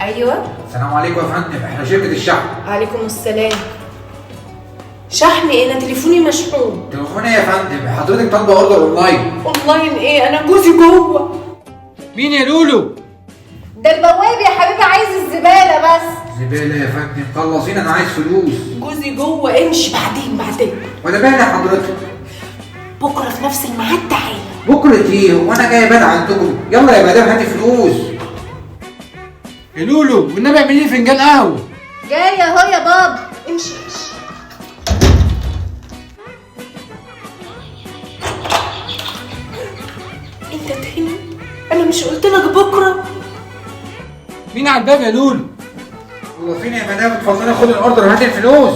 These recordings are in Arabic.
ايوه. السلام عليكم يا فندم، احنا شركة الشحن. عليكم السلام. شحن ايه؟ انا تليفوني مشحون. تليفون ايه يا فندم؟ حضرتك طالبة اوردر اونلاين. اونلاين ايه؟ انا جوزي جوه. مين يا لولو؟ ده البواب يا حبيبي، عايز الزبالة بس. زبالة يا فندم؟ خلصينا، انا عايز فلوس. جوزي جوه، امشي بعدين. وانا مالي حضرتك؟ بكره في نفس الميعاد تعالى. بكرة ايه؟ هو انا جاي بات عندكم؟ يلا يا مدام هاتي فلوس. يا لولو والنبي اعملي لي فنجان قهوة. جاية اهو يا بابا، امشي. انت تاني؟ انا مش قلت لك بكره؟ مين على الباب يا لولو؟ خلصيني يا مدام، اتفضلي خدي الاوردر وهاتي الفلوس.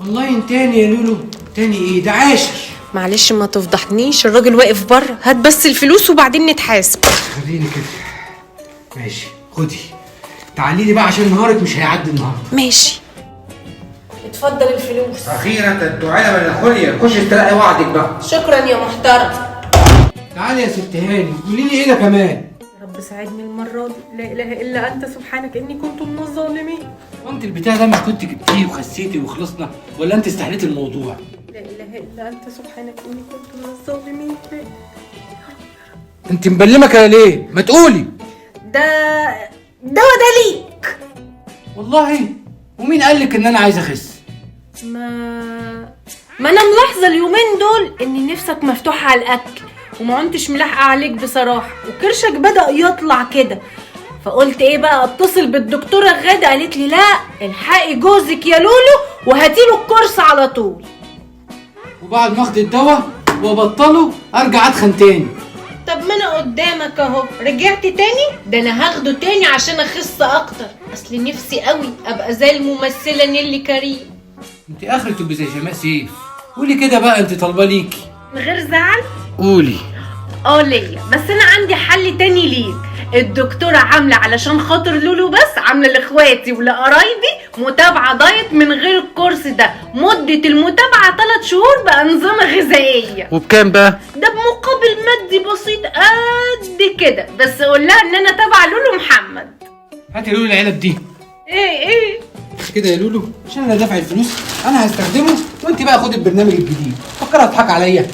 اونلاين تاني يا لولو؟ تاني ايه؟ ده عاشر. معلش ما تفضحنيش، الراجل واقف بره. هات بس الفلوس وبعدين نتحاسب. خليني كده. ماشي خدي. تعالي لي بقى عشان نهارك مش هيعدي النهارده. ماشي. اتفضل الفلوس. اخيرا انتوا علبه من الخليه، خشي استلقي وعدك بقى. شكرا يا محترم. تعالي يا ست هاني، قولي لي ايه ده كمان؟ رب ساعدني المرة دي، لا إله إلا أنت سبحانك إني كنت من الظالمين. وانت البتاع ده مش كنت جبتيه وخسيتي وخلصنا، ولا انت استحليتي الموضوع؟ لا إله إلا أنت سبحانك إني كنت من الظالمين. انت مبلمه كده ليه؟ ما تقولي. ده ليك. والله ومين قال لك ان انا عايز اخس؟ ما أنا ملاحظة اليومين دول إن نفسك مفتوحة على الأكل، وما كنتش ملاحقة عليك بصراحة، وكرشك بدأ يطلع كده. فقلت ايه بقى، اتصل بالدكتورة غادة، قالت لي لا الحقي جوزك يا لولو وهاتيله الكورس على طول. وبعد ما اخد الدواء وابطله ارجع اتخن تاني. طب ما انا قدامك اهو، رجعت تاني؟ ده انا هاخده تاني عشان اخس اكتر، اصل نفسي قوي ابقى زي الممثلة نيللي كريم. انت اخر تبقي زي شيماء سيف. قولي كده بقى، انت طالبه ليكي. من غير زعل؟ قولي. ليا، بس انا عندي حل تاني ليك. الدكتورة عاملة علشان خاطر لولو بس، عاملة لاخواتي ولقرايبي متابعة دايت من غير الكورس ده، مدة المتابعة 3 شهور بأنظمة غذائية. وبكام بقى؟ ده بمقابل مادي بسيط قد كده، بس قول لها ان انا تابعة لولو محمد. هاتي لولو العلب دي. ايه كده يا لولو، عشان انا دافع الفلوس انا هستخدمه، وانت بقى خدي البرنامج الجديد. فكرها تضحك عليا.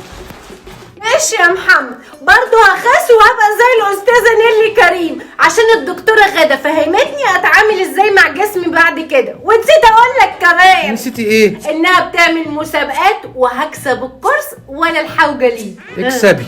ماشي يا محمد، برضو هخس وهبقى زي الأستاذة نيللي كريم، عشان الدكتورة غادة فهمتني أتعامل إزاي مع جسمي بعد كده. ونسيت أقول لك كمان. نسيتي إيه؟ إنها بتعمل مسابقات وهكسب الكورس وأنا الحوجة ليه. اكسبي.